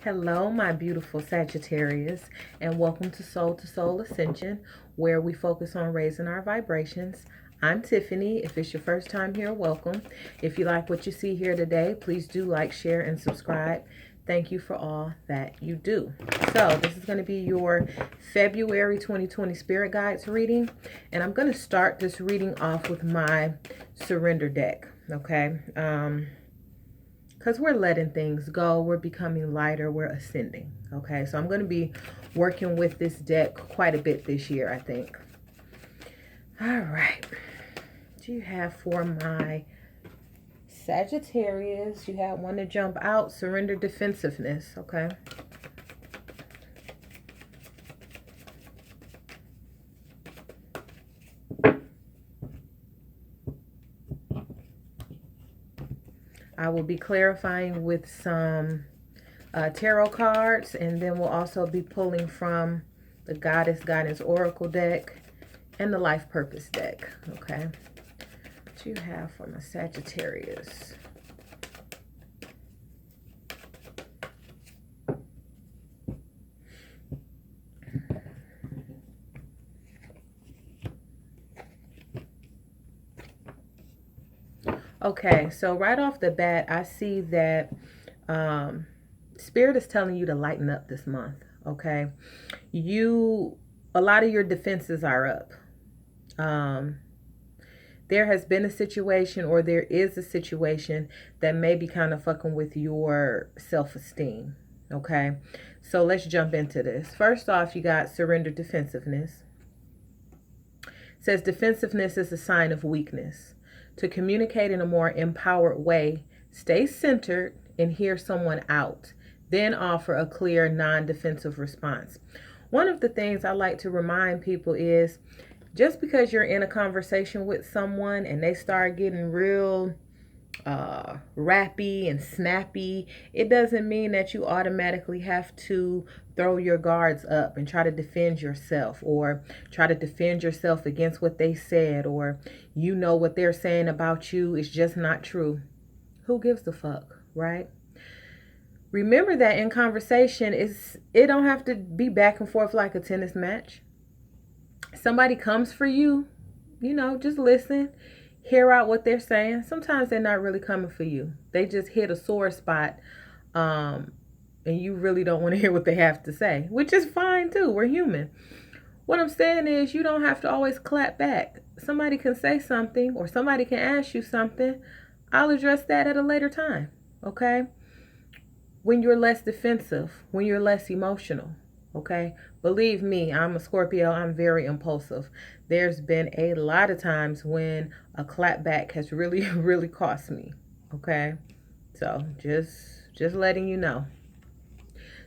Hello, my beautiful Sagittarius, and welcome to Soul Ascension, where we focus on raising our vibrations. I'm Tiffany. If it's your first time here, welcome. If you like what you see here today, please do like, share, and subscribe. Thank you for all that you do. So, this is going to be your February 2020 Spirit Guides reading, and I'm going to start this reading off with my Surrender deck, okay? Because we're letting things go, we're becoming lighter, we're ascending. Okay, so I'm going to be working with this deck quite a bit this year, I think. All right, what do you have for my Sagittarius? You had one to jump out, surrender defensiveness. Okay. I will be clarifying with some tarot cards, and then we'll also be pulling from the Goddess Guidance Oracle deck and the Life Purpose deck. Okay, what do you have for my Sagittarius? Okay, so right off the bat, I see that Spirit is telling you to lighten up this month. Okay, a lot of your defenses are up. There has been a situation, or there is a situation that may be kind of fucking with your self-esteem. Okay, so let's jump into this. First off, you got surrender defensiveness. It says defensiveness is a sign of weakness. To communicate in a more empowered way, stay centered and hear someone out. Then offer a clear, non-defensive response. One of the things I like to remind people is just because you're in a conversation with someone and they start getting real rappy and snappy, it doesn't mean that you automatically have to throw your guards up and try to defend yourself, or try to defend yourself against what they said, or what they're saying about you is just not true. Who gives a fuck, right? Remember that in conversation, it don't have to be back and forth like a tennis match. Somebody comes for you, just listen, hear out what they're saying. Sometimes they're not really coming for you. They just hit a sore spot, and you really don't want to hear what they have to say, which is fine too. We're human. What I'm saying is you don't have to always clap back. Somebody can say something, or somebody can ask you something. I'll address that at a later time, okay? When you're less defensive, when you're less emotional, okay? Believe me, I'm a Scorpio. I'm very impulsive. There's been a lot of times when a clapback has really, really cost me, okay? So just letting you know.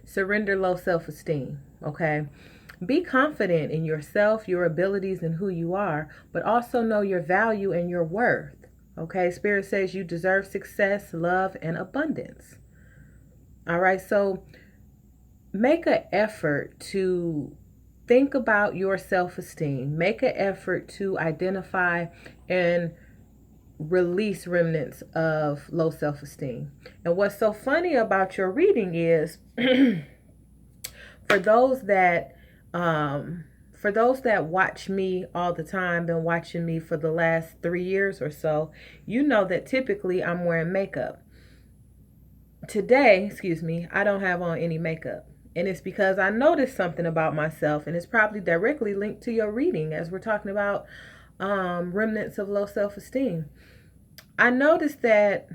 Surrender low self-esteem, okay? Be confident in yourself, your abilities, and who you are, but also know your value and your worth, okay? Spirit says you deserve success, love, and abundance. All right, so make an effort to think about your self-esteem. Make an effort to identify and release remnants of low self-esteem. And what's so funny about your reading is for those that watch me all the time, been watching me for the last 3 years or so, you know that typically I'm wearing makeup. Today, I don't have on any makeup. And it's because I noticed something about myself, and it's probably directly linked to your reading as we're talking about remnants of low self-esteem. I noticed that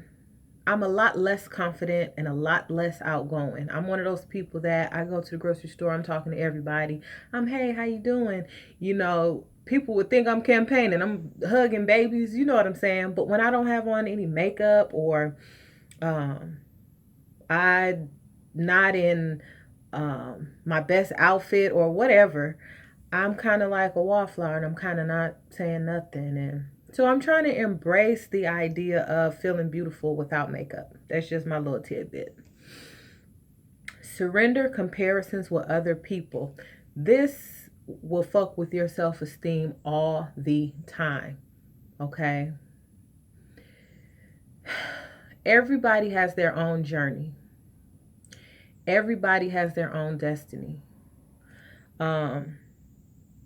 I'm a lot less confident and a lot less outgoing. I'm one of those people that I go to the grocery store, I'm talking to everybody. Hey, how you doing? People would think I'm campaigning. I'm hugging babies, you know what I'm saying? But when I don't have on any makeup, or I'm not in my best outfit or whatever, I'm kind of like a wallflower, and I'm kind of not saying nothing. And so I'm trying to embrace the idea of feeling beautiful without makeup. That's just my little tidbit. Surrender comparisons with other people. This will fuck with your self-esteem all the time, okay? Everybody has their own journey. Everybody has their own destiny.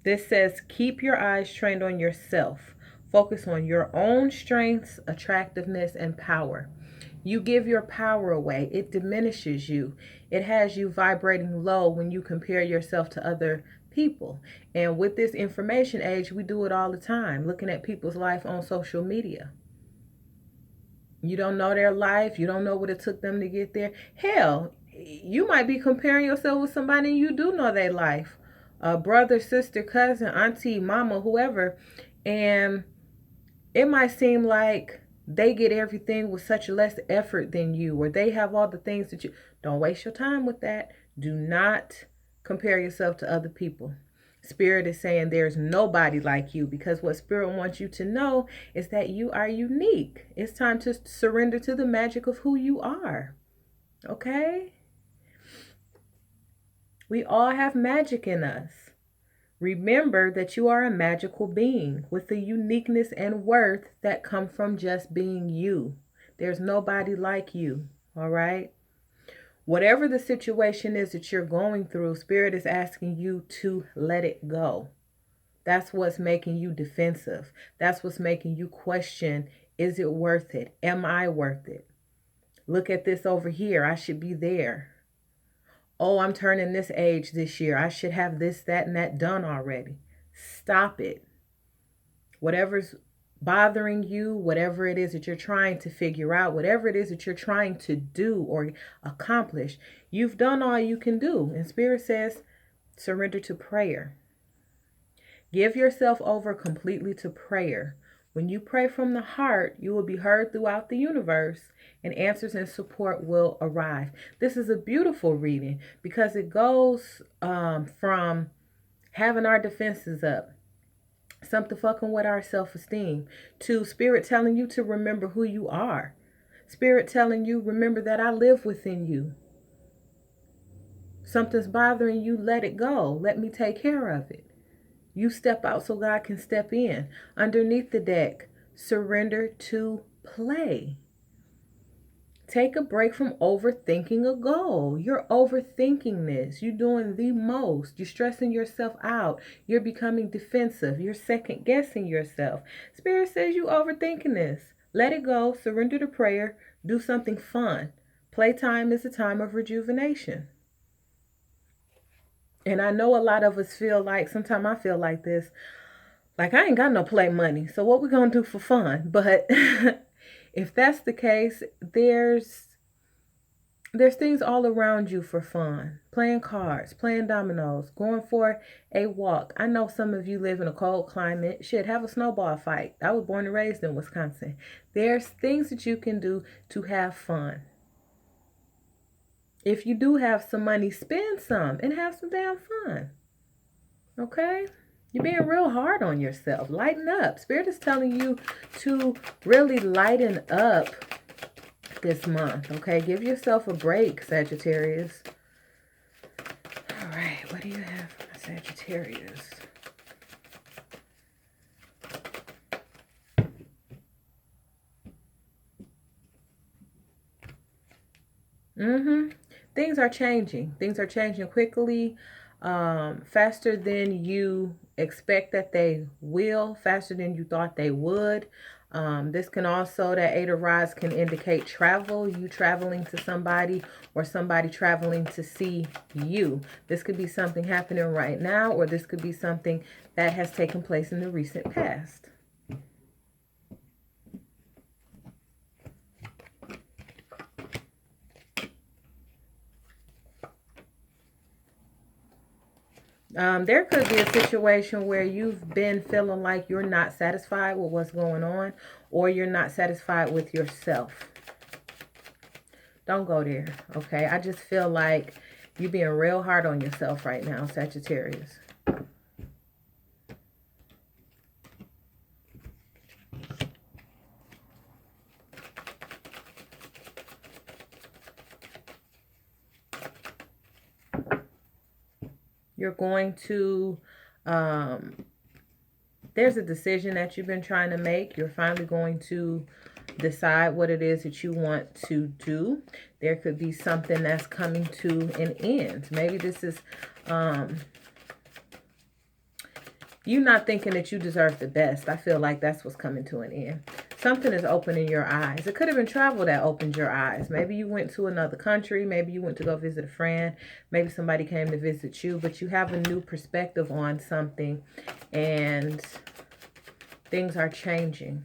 This says, keep your eyes trained on yourself. Focus on your own strengths, attractiveness, and power. You give your power away. It diminishes you. It has you vibrating low when you compare yourself to other people. And with this information age, we do it all the time, looking at people's life on social media. You don't know their life. You don't know what it took them to get there. Hell, you might be comparing yourself with somebody and you do know their life. A brother, sister, cousin, auntie, mama, whoever. And it might seem like they get everything with such less effort than you, or they have all the things that you... Don't waste your time with that. Do not compare yourself to other people. Spirit is saying there's nobody like you, because what Spirit wants you to know is that you are unique. It's time to surrender to the magic of who you are. Okay? We all have magic in us. Remember that you are a magical being with a uniqueness and worth that come from just being you. There's nobody like you, all right? Whatever the situation is that you're going through, Spirit is asking you to let it go. That's what's making you defensive. That's what's making you question, is it worth it? Am I worth it? Look at this over here. I should be there. Oh, I'm turning this age this year. I should have this, that, and that done already. Stop it. Whatever's bothering you, whatever it is that you're trying to figure out, whatever it is that you're trying to do or accomplish, you've done all you can do. And Spirit says, surrender to prayer. Give yourself over completely to prayer. When you pray from the heart, you will be heard throughout the universe, and answers and support will arrive. This is a beautiful reading because it goes from having our defenses up, something fucking with our self-esteem, to Spirit telling you to remember who you are. Spirit telling you, remember that I live within you. Something's bothering you, let it go. Let me take care of it. You step out so God can step in. Underneath the deck, surrender to play. Take a break from overthinking a goal. You're overthinking this. You're doing the most. You're stressing yourself out. You're becoming defensive. You're second guessing yourself. Spirit says you overthinking this. Let it go. Surrender to prayer. Do something fun. Playtime is a time of rejuvenation. And I know a lot of us feel like, sometimes I feel like this, like I ain't got no play money. So what we gonna do for fun? But if that's the case, there's things all around you for fun. Playing cards, playing dominoes, going for a walk. I know some of you live in a cold climate. Shit, have a snowball fight. I was born and raised in Wisconsin. There's things that you can do to have fun. If you do have some money, spend some and have some damn fun. Okay? You're being real hard on yourself. Lighten up. Spirit is telling you to really lighten up this month. Okay? Give yourself a break, Sagittarius. All right. What do you have for Sagittarius? Things are changing. Things are changing quickly, faster than you expect that they will, faster than you thought they would. This can also, that Eight of Rods can indicate travel, you traveling to somebody or somebody traveling to see you. This could be something happening right now, or this could be something that has taken place in the recent past. There could be a situation where you've been feeling like you're not satisfied with what's going on, or you're not satisfied with yourself. Don't go there, okay? I just feel like you're being real hard on yourself right now, Sagittarius. You're going to, there's a decision that you've been trying to make. You're finally going to Decide what it is that you want to do. There could be something that's coming to an end. Maybe this is you not thinking that you deserve the best. I feel like that's what's coming to an end. Something is opening your eyes. It could have been travel that opened your eyes. Maybe you went to another country. Maybe you went to go visit a friend. Maybe somebody came to visit you. But you have a new perspective on something. And things are changing.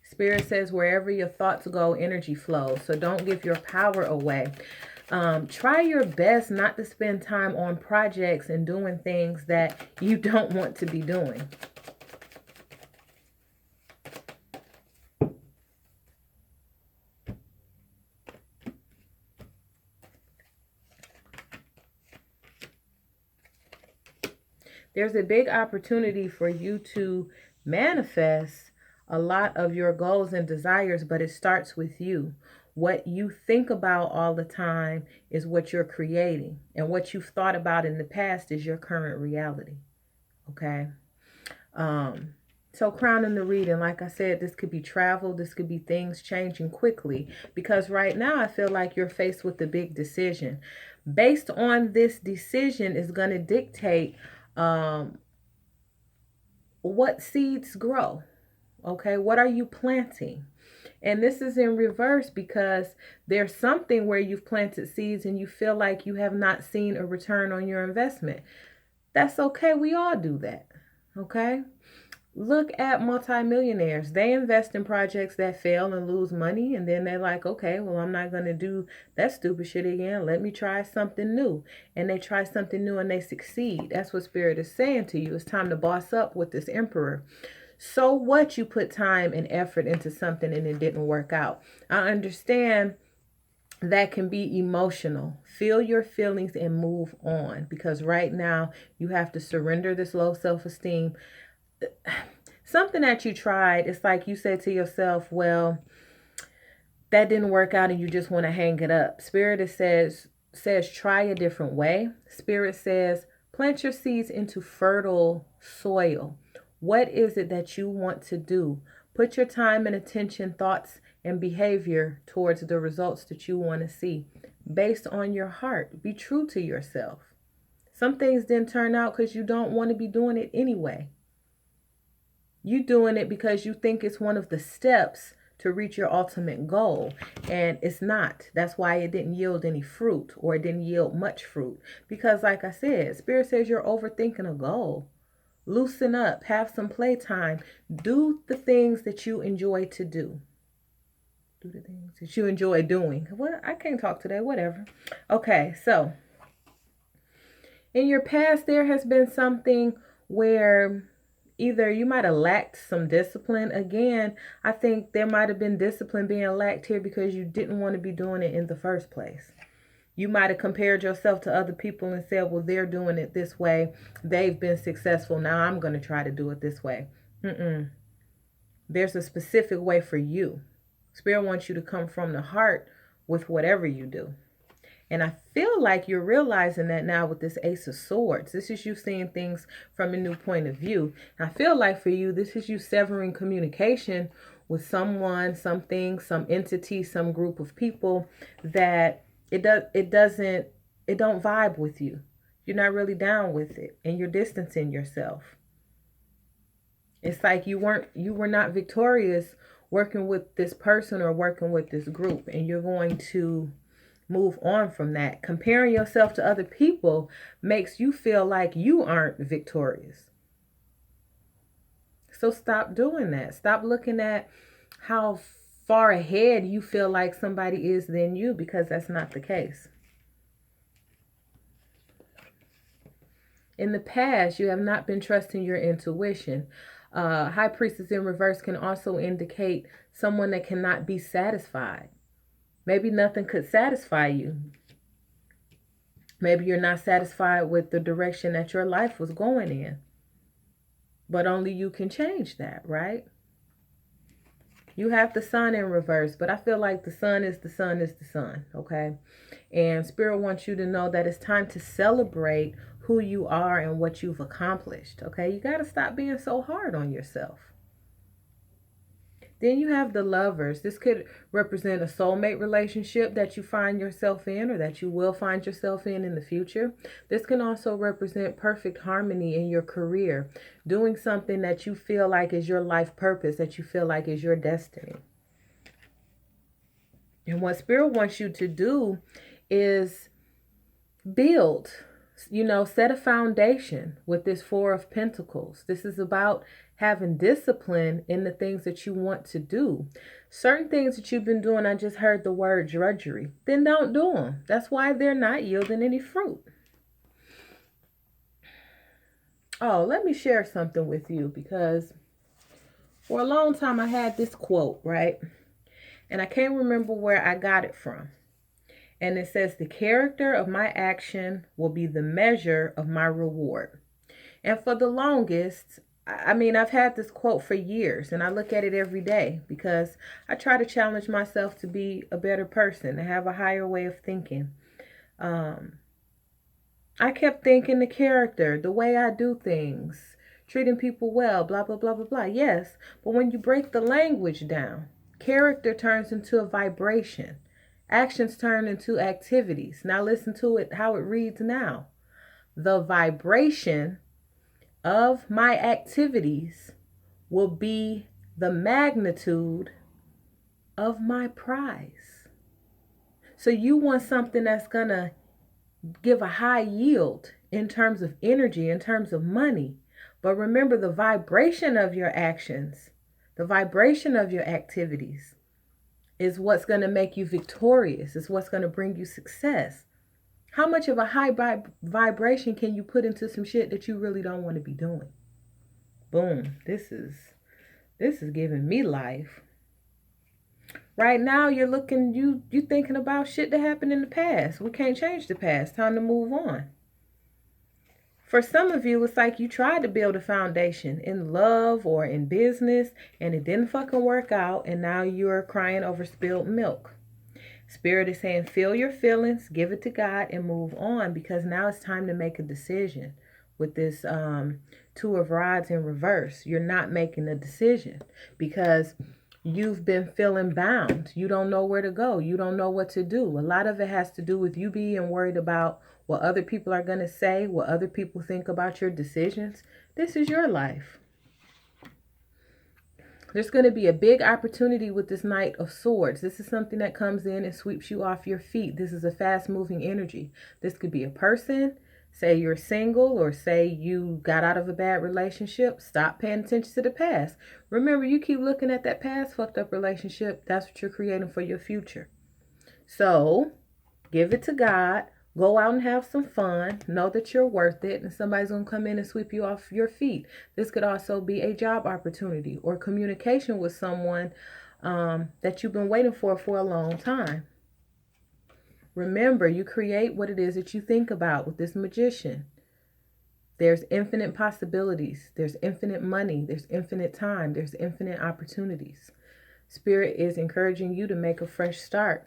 Spirit says wherever your thoughts go, energy flows. So don't give your power away. Try your best not to spend time on projects and doing things that you don't want to be doing. There's a big opportunity for you to manifest a lot of your goals and desires, but it starts with you. What you think about all the time is what you're creating. And what you've thought about in the past is your current reality. Okay? So crowning the reading, like I said, this could be travel. This could be things changing quickly. Because right now I feel like you're faced with a big decision. Based on this decision is going to dictate what seeds grow. Okay, what are you planting? And this is in reverse because there's something where you've planted seeds and you feel like you have not seen a return on your investment. That's okay. We all do that. Okay. Look at multimillionaires. They invest in projects that fail and lose money. And then they're like, okay, well, I'm not going to do that stupid shit again. Let me try something new. And they try something new and they succeed. That's what Spirit is saying to you. It's time to boss up with this emperor. So what, you put time and effort into something and it didn't work out. I understand that can be emotional. Feel your feelings and move on. Because right now you have to surrender this low self-esteem. Something that you tried, it's like you said to yourself, well, that didn't work out and you just want to hang it up. Spirit says try a different way. Spirit says plant your seeds into fertile soil. What is it that you want to do? Put your time and attention, thoughts, and behavior towards the results that you want to see based on your heart. Be true to yourself. Some things didn't turn out because you don't want to be doing it anyway. You doing it because you think it's one of the steps to reach your ultimate goal. And it's not. That's why it didn't yield any fruit, or it didn't yield much fruit. Because like I said, Spirit says you're overthinking a goal. Loosen up. Have some playtime. Do the things that you enjoy to do. Do the things that you enjoy doing. Well, I can't talk today. Whatever. Okay, so in your past, there has been something where either you might have lacked some discipline. Again, I think there might have been discipline being lacked here because you didn't want to be doing it in the first place. You might have compared yourself to other people and said, well, they're doing it this way. They've been successful. Now I'm going to try to do it this way. There's a specific way for you. Spirit wants you to come from the heart with whatever you do. And I feel like you're realizing that now with this Ace of Swords. This is you seeing things from a new point of view. And I feel like for you, this is you severing communication with someone, something, some entity, some group of people that it don't vibe with you. You're not really down with it, and you're distancing yourself. It's like you were not victorious working with this person or working with this group, and you're going to move on from that. Comparing yourself to other people makes you feel like you aren't victorious. So stop doing that. Stop looking at how far ahead you feel like somebody is than you, because that's not the case. In the past, you have not been trusting your intuition. High Priestess in reverse can also indicate someone that cannot be satisfied. Maybe nothing could satisfy you. Maybe you're not satisfied with the direction that your life was going in. But only you can change that, right? You have the Sun in reverse, but I feel like the sun is the sun is the sun, okay? And Spirit wants you to know that it's time to celebrate who you are and what you've accomplished. Okay, you got to stop being so hard on yourself. Then you have the Lovers. This could represent a soulmate relationship that you find yourself in, or that you will find yourself in the future. This can also represent perfect harmony in your career, doing something that you feel like is your life purpose, that you feel like is your destiny. And what Spirit wants you to do is build, set a foundation with this Four of Pentacles. This is about having discipline in the things that you want to do. Certain things that you've been doing, I just heard the word drudgery, then don't do them. That's why they're not yielding any fruit. Oh, let me share something with you, because for a long time I had this quote, right? And I can't remember where I got it from. And it says, the character of my action will be the measure of my reward. And for the longest, I've had this quote for years, and I look at it every day because I try to challenge myself to be a better person, to have a higher way of thinking. I kept thinking the character, the way I do things, treating people well, blah, blah, blah, blah, blah. Yes, but when you break the language down, character turns into a vibration. Actions turn into activities. Now listen to it, how it reads now. The vibration of my activities will be the magnitude of my prize. So you want something that's going to give a high yield in terms of energy, in terms of money. But remember, the vibration of your actions, the vibration of your activities is what's going to make you victorious. It's what's going to bring you success. How much of a high vibration can you put into some shit that you really don't want to be doing? Boom. This is giving me life. Right now you're looking, you thinking about shit that happened in the past. We can't change the past. Time to move on. For some of you, it's like you tried to build a foundation in love or in business and it didn't fucking work out, and now you're crying over spilled milk. Spirit is saying, feel your feelings, give it to God, and move on, because now it's time to make a decision. With this Two of Rods in reverse, you're not making a decision because you've been feeling bound. You don't know where to go. You don't know what to do. A lot of it has to do with you being worried about what other people are going to say, what other people think about your decisions. This is your life. There's going to be a big opportunity with this Knight of Swords. This is something that comes in and sweeps you off your feet. This is a fast-moving energy. This could be a person. Say you're single, or say you got out of a bad relationship. Stop paying attention to the past. Remember, you keep looking at that past fucked up relationship. That's what you're creating for your future. So give it to God. Go out and have some fun. Know that you're worth it, and somebody's going to come in and sweep you off your feet. This could also be a job opportunity or communication with someone that you've been waiting for a long time. Remember, you create what it is that you think about with this Magician. There's infinite possibilities. There's infinite money. There's infinite time. There's infinite opportunities. Spirit is encouraging you to make a fresh start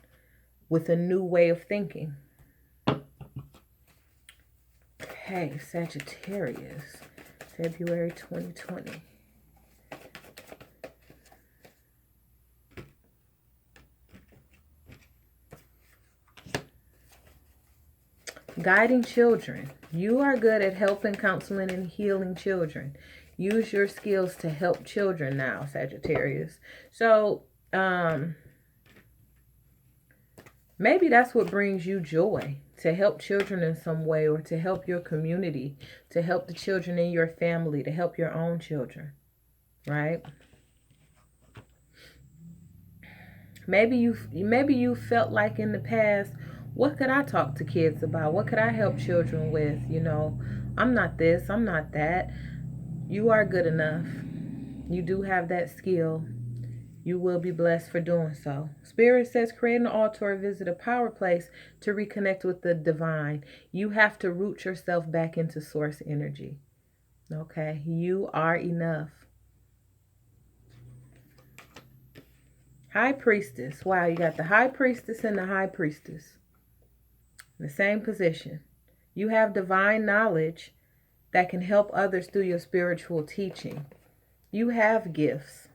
with a new way of thinking. Okay, Sagittarius, February 2020. Guiding children. You are good at helping, counseling, and healing children. Use your skills to help children now, Sagittarius. So, maybe that's what brings you joy, to help children in some way, or to help your community, to help the children in your family, to help your own children, right? Maybe you felt like in the past, what could I talk to kids about? What could I help children with? I'm not this, I'm not that. You are good enough. You do have that skill. You will be blessed for doing so. Spirit says, create an altar or visit a power place to reconnect with the divine. You have to root yourself back into source energy. Okay? You are enough. High Priestess. Wow, you got the High Priestess and the High Priestess. The same position. You have divine knowledge that can help others through your spiritual teaching. You have gifts.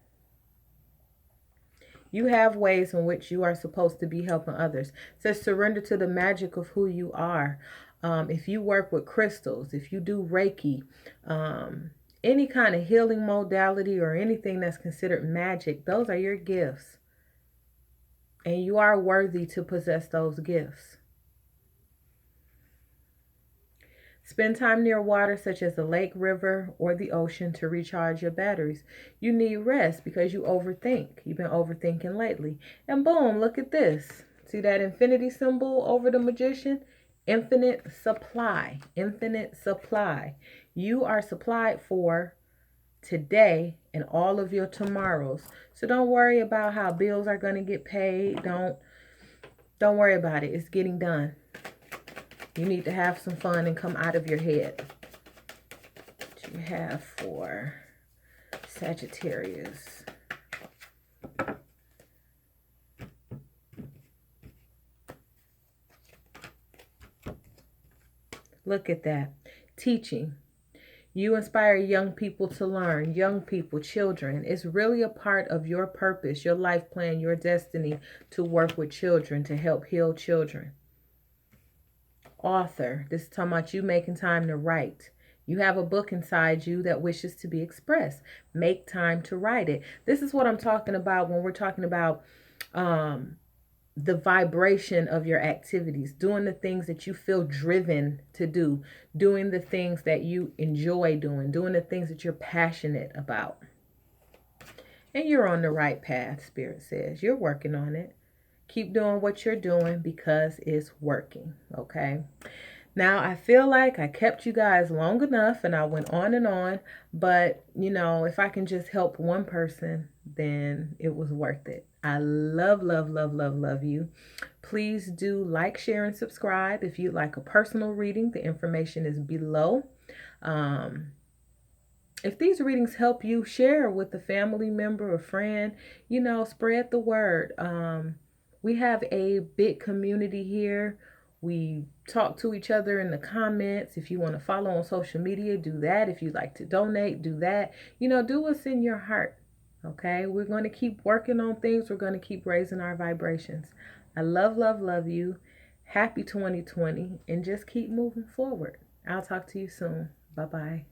You have ways in which you are supposed to be helping others. It says surrender to the magic of who you are. If you work with crystals, if you do Reiki, any kind of healing modality or anything that's considered magic, those are your gifts. And you are worthy to possess those gifts. Spend time near water such as the lake, river, or the ocean to recharge your batteries. You need rest because you overthink. You've been overthinking lately. And boom, look at this. See that infinity symbol over the magician? Infinite supply. Infinite supply. You are supplied for today and all of your tomorrows. So don't worry about how bills are going to get paid. Don't worry about it. It's getting done. You need to have some fun and come out of your head. What you have for Sagittarius? Look at that. Teaching. You inspire young people to learn. Young people, children. It's really a part of your purpose, your life plan, your destiny to work with children, to help heal children. Author. This is talking about you making time to write. You have a book inside you that wishes to be expressed. Make time to write it. This is what I'm talking about when we're talking about the vibration of your activities, doing the things that you feel driven to do, doing the things that you enjoy doing the things that you're passionate about. And you're on the right path, Spirit says. You're working on it. Keep doing what you're doing because it's working, okay? Now, I feel like I kept you guys long enough and I went on, but, you know, if I can just help one person, then it was worth it. I love, love, love, love, love you. Please do like, share, and subscribe. If you'd like a personal reading, the information is below. If these readings help you, share with a family member or friend, you know, spread the word. We have a big community here. We talk to each other in the comments. If you want to follow on social media, do that. If you'd like to donate, do that. You know, do what's in your heart. Okay? We're going to keep working on things. We're going to keep raising our vibrations. I love, love, love you. Happy 2020. And just keep moving forward. I'll talk to you soon. Bye-bye.